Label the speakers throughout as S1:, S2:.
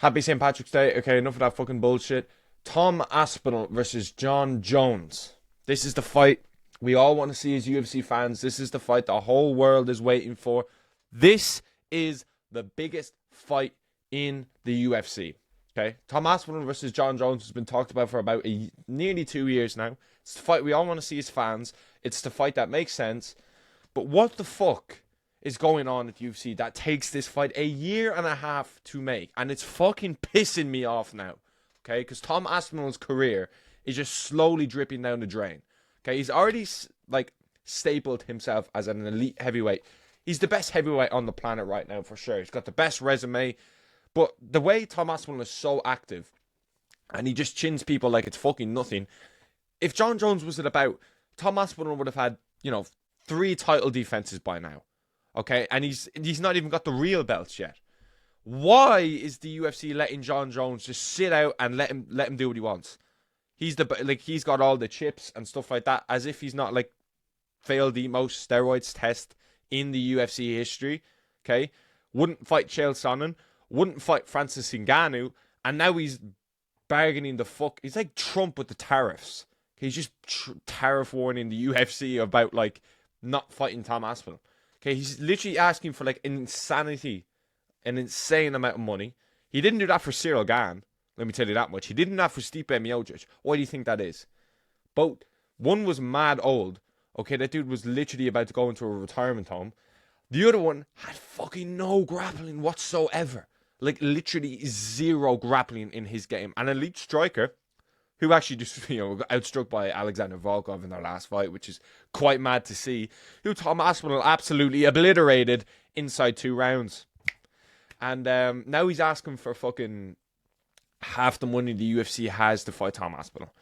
S1: Happy St. Patrick's Day. Okay, enough of that fucking bullshit. Tom Aspinall versus John Jones. This is the fight we all want to see as UFC fans. This is the fight the whole world is waiting for. This is the biggest fight in the UFC. Okay, Tom Aspinall versus John Jones has been talked about for about nearly 2 years now. It's the fight we all want to see as fans. It's the fight that makes sense. But what the fuck is going on at UFC that takes this fight a year and a half to make? And it's fucking pissing me off now. Okay, because Tom Aspinall's career is just slowly dripping down the drain. Okay, he's already stapled himself as an elite heavyweight. He's the best heavyweight on the planet right now for sure. He's got the best resume. But the way Tom Aspinall is so active, and he just chins people like it's fucking nothing. If John Jones was at about, Tom Aspinall would have had, 3 title defenses by now. Okay, and he's not even got the real belts yet. Why is the UFC letting John Jones just sit out and let him do what he wants? He's got all the chips and stuff like that, as if he's not failed the most steroids test in the UFC history. Okay, wouldn't fight Chael Sonnen, wouldn't fight Francis Ngannou, and now he's bargaining the fuck. He's like Trump with the tariffs. He's just tariff warning the UFC about not fighting Tom Aspinall. Okay, he's literally asking for an insane amount of money. He didn't do that for Cyril Gane. Let me tell you that much. He didn't do that for Stipe Miocic. Why do you think that is? Both. One was mad old. Okay, that dude was literally about to go into a retirement home. The other one had fucking no grappling whatsoever. Literally zero grappling in his game. An elite striker who actually just, got outstruck by Alexander Volkov in their last fight, which is quite mad to see. Who Tom Aspinall absolutely obliterated inside 2 rounds. And now he's asking for fucking half the money the UFC has to fight Tom Aspinall.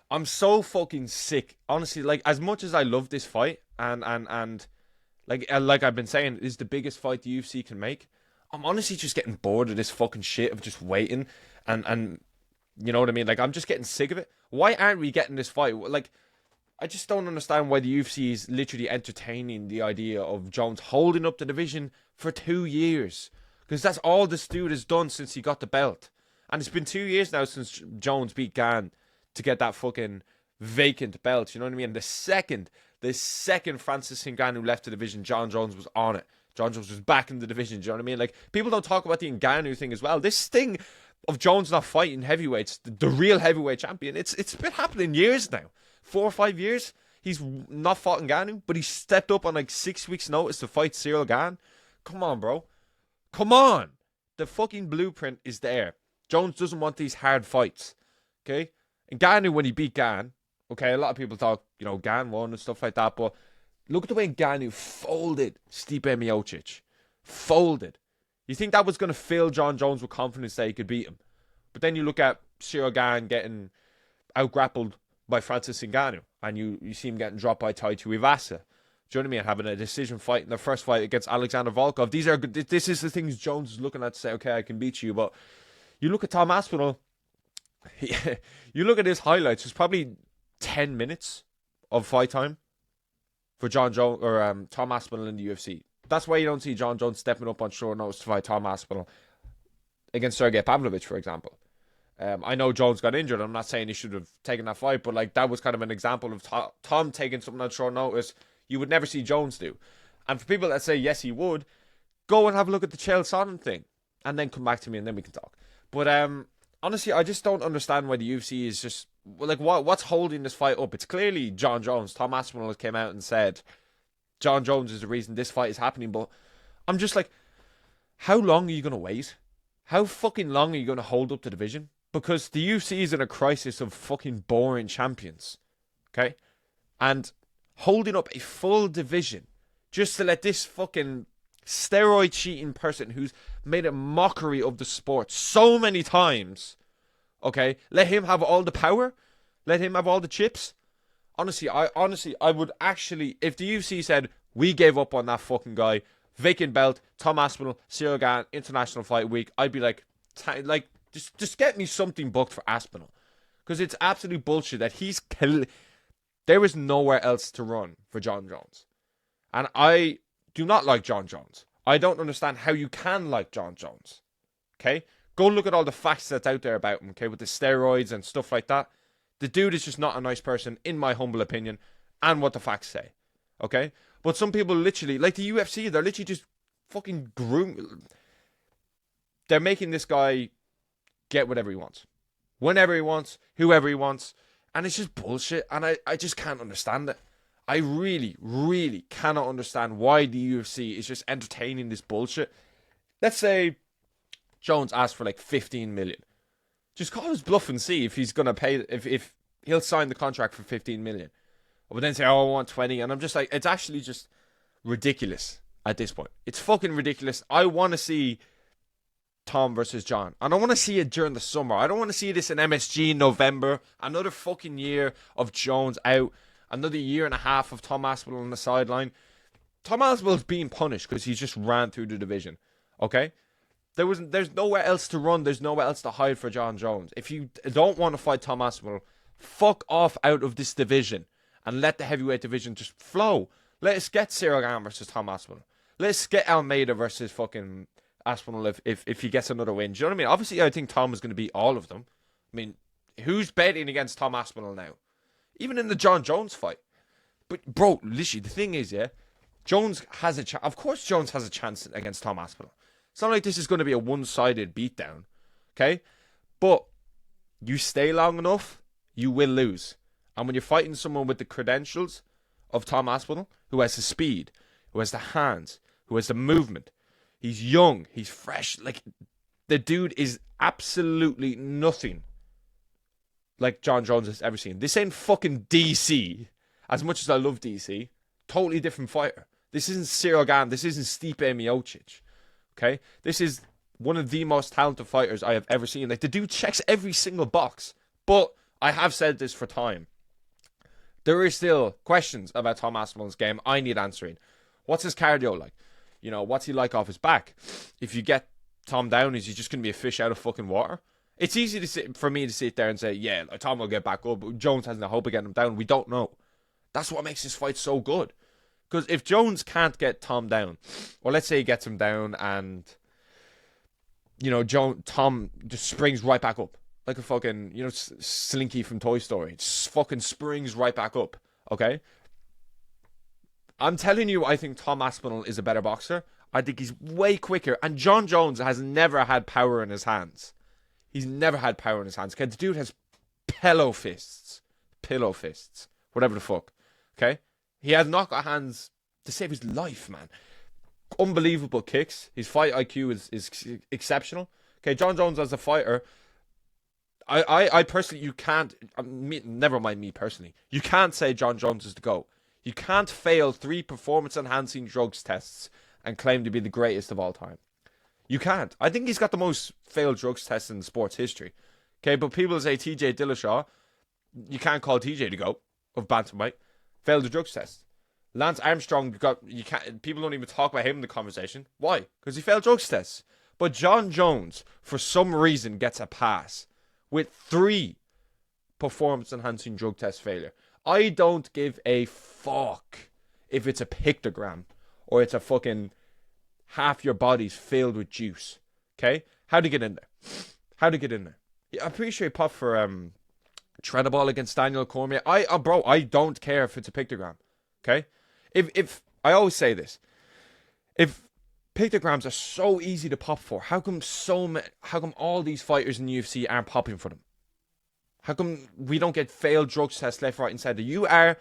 S1: I'm so fucking sick. Honestly, as much as I love this fight, and like I've been saying, it is the biggest fight the UFC can make, I'm honestly just getting bored of this fucking shit of just waiting and you know what I mean? I'm just getting sick of it. Why aren't we getting this fight? I just don't understand why the UFC is literally entertaining the idea of Jones holding up the division for 2 years. Because that's all this dude has done since he got the belt. And it's been 2 years now since Jones beat Gane to get that fucking vacant belt. You know what I mean? The second Francis Ngannou left the division, John Jones was on it. John Jones was back in the division. Do you know what I mean? People don't talk about the Ngannou thing as well. This thing of Jones not fighting heavyweights, the real heavyweight champion, it's been happening years now. 4 or 5 years. He's not fought Ngannou, but he stepped up on 6 weeks' notice to fight Cyril Gane. Come on, bro. Come on. The fucking blueprint is there. Jones doesn't want these hard fights. Okay? And Ngannou, when he beat Gane, okay, a lot of people talk, Gane won and stuff like that, but look at the way Ngannou folded Stipe Miocic. Folded. You think that was going to fill John Jones with confidence that he could beat him? But then you look at Cyril Gane getting out-grappled by Francis Ngannou, and you see him getting dropped by Tai Tuivasa. Do you know what I mean? Having a decision fight in the first fight against Alexander Volkov. This is the things Jones is looking at to say, okay, I can beat you. But you look at Tom Aspinall, you look at his highlights, there's probably 10 minutes of fight time for John Jones or Tom Aspinall in the UFC. That's why you don't see John Jones stepping up on short notice to fight Tom Aspinall against Sergey Pavlovich, for example. I know Jones got injured. I'm not saying he should have taken that fight, but that was kind of an example of Tom taking something on short notice you would never see Jones do. And for people that say yes, he would, go and have a look at the Chael Sonnen thing, and then come back to me, and then we can talk. But honestly, I just don't understand why the UFC is just what's holding this fight up. It's clearly John Jones. Tom Aspinall came out and said John Jones is the reason this fight is happening, but I'm just how long are you going to wait? How fucking long are you going to hold up the division? Because the UFC is in a crisis of fucking boring champions, okay? And holding up a full division just to let this fucking steroid cheating person who's made a mockery of the sport so many times, okay, let him have all the power? Let him have all the chips? Honestly, I would actually, if the UFC said, we gave up on that fucking guy, vacant belt, Tom Aspinall, Cyril Gane, International Fight Week, I'd be just get me something booked for Aspinall. Because it's absolute bullshit that there is nowhere else to run for John Jones. And I do not like John Jones. I don't understand how you can like John Jones. Okay? Go look at all the facts that's out there about him, okay, with the steroids and stuff like that. The dude is just not a nice person, in my humble opinion, and what the facts say, okay? But some people literally, like the UFC, they're literally just fucking they're making this guy get whatever he wants. Whenever he wants, whoever he wants. And it's just bullshit. And I just can't understand it. I really, really cannot understand why the UFC is just entertaining this bullshit. Let's say Jones asked for like 15 million. Just call his bluff and see if he's going to pay, if he'll sign the contract for 15 million. But then say, oh, I want 20. And I'm just like, it's actually just ridiculous at this point. It's fucking ridiculous. I want to see Tom versus John. And I want to see it during the summer. I don't want to see this in MSG in November. Another fucking year of Jones out. Another year and a half of Tom Aspinall on the sideline. Tom Aspinall's being punished because he just ran through the division. Okay? There's nowhere else to run. There's nowhere else to hide for John Jones. If you don't want to fight Tom Aspinall, fuck off out of this division and let the heavyweight division just flow. Let us get Cyril Gane versus Tom Aspinall. Let's get Almeida versus fucking Aspinall if he gets another win. Do you know what I mean? Obviously, I think Tom is going to beat all of them. I mean, who's betting against Tom Aspinall now? Even in the John Jones fight. But, bro, literally, the thing is, yeah, Jones has a chance. Of course Jones has a chance against Tom Aspinall. It's not like this is going to be a one-sided beatdown, okay? But you stay long enough, you will lose. And when you're fighting someone with the credentials of Tom Aspinall, who has the speed, who has the hands, who has the movement, he's young, he's fresh, like, the dude is absolutely nothing like John Jones has ever seen. This ain't fucking DC. As much as I love DC, totally different fighter. This isn't Cyril Gane. This isn't Stipe Miocic. Okay? This is one of the most talented fighters I have ever seen. Like, the dude checks every single box. But I have said this for time. There is still questions about Tom Aspinall's game I need answering. What's his cardio like? You know, what's he like off his back? If you get Tom down, is he just going to be a fish out of fucking water? It's easy for me to sit there and say, yeah, Tom will get back up, but Jones has no hope of getting him down. We don't know. That's what makes this fight so good. Because if Jones can't get Tom down, or let's say he gets him down and, you know, Tom just springs right back up. Like a fucking, you know, Slinky from Toy Story. Just fucking springs right back up. Okay? I'm telling you, I think Tom Aspinall is a better boxer. I think he's way quicker. And John Jones has never had power in his hands. He's never had power in his hands. Okay, the dude has pillow fists. Whatever the fuck. Okay? He has not got hands to save his life, man. Unbelievable kicks. His fight IQ is exceptional. Okay, John Jones as a fighter, I personally, you can't, never mind me personally, you can't say John Jones is the GOAT. You can't fail 3 performance-enhancing drugs tests and claim to be the greatest of all time. You can't. I think he's got the most failed drugs tests in sports history. Okay, but people say TJ Dillashaw, you can't call TJ the GOAT of bantamweight. Failed the drugs test. Lance Armstrong, people don't even talk about him in the conversation. Why? Because he failed drugs tests. But John Jones, for some reason, gets a pass with 3 performance-enhancing drug test failure. I don't give a fuck if it's a pictogram or it's a fucking half your body's filled with juice. Okay? How'd he get in there? Yeah, I'm pretty sure he popped for Treadable against Daniel Cormier. I don't care if it's a pictogram. Okay? If I always say this. If pictograms are so easy to pop for, how come all these fighters in the UFC aren't popping for them? How come we don't get failed drugs tests left, right, and center? You are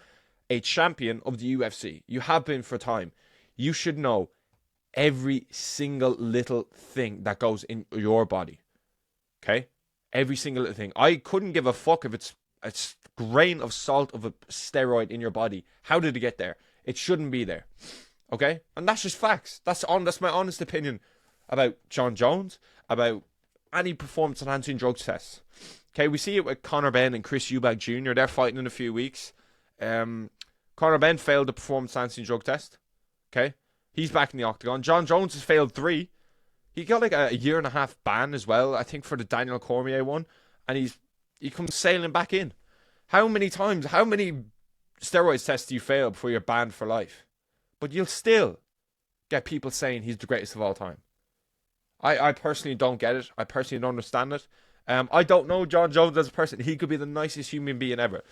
S1: a champion of the UFC. You have been for time. You should know every single little thing that goes in your body. Okay? Every single little thing. I couldn't give a fuck if it's a grain of salt of a steroid in your body. How did it get there? It shouldn't be there. Okay? And that's just facts. That's my honest opinion about John Jones, about any performance-enhancing drugs tests. Okay, we see it with Conor Benn and Chris Eubank Jr. They're fighting in a few weeks. Conor Benn failed the performance-enhancing drug test. Okay? He's back in the octagon. John Jones has failed 3. He got like a 1.5-year ban as well, I think, for the Daniel Cormier one. And he comes sailing back in. How many steroids tests do you fail before you're banned for life? But you'll still get people saying he's the greatest of all time. I personally don't get it. I personally don't understand it. I don't know John Jones as a person. He could be the nicest human being ever.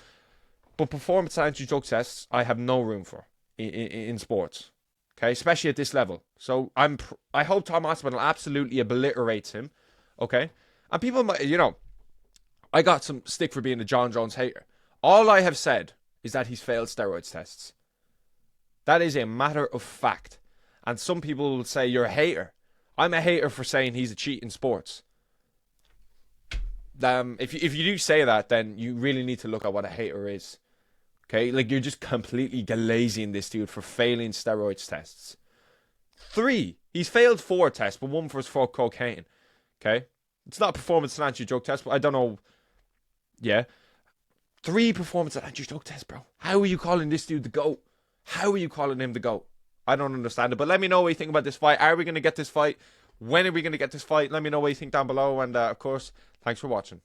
S1: But performance enhancing drug tests, I have no room for in sports. Okay, especially at this level. So I hope Tom Aspinall absolutely obliterates him. Okay, and people might, I got some stick for being a John Jones hater. All I have said is that he's failed steroids tests. That is a matter of fact. And some people will say you're a hater. I'm a hater for saying he's a cheat in sports. If you do say that, then you really need to look at what a hater is. Okay, like you're just completely glazing this dude for failing steroids tests. 3, he's failed 4 tests, but 1 for cocaine. Okay, it's not a performance enhancing drug test, but I don't know. Yeah, 3 performance enhancing drug tests, bro. How are you calling this dude the GOAT? How are you calling him the GOAT? I don't understand it. But let me know what you think about this fight. Are we going to get this fight? When are we going to get this fight? Let me know what you think down below. And of course, thanks for watching.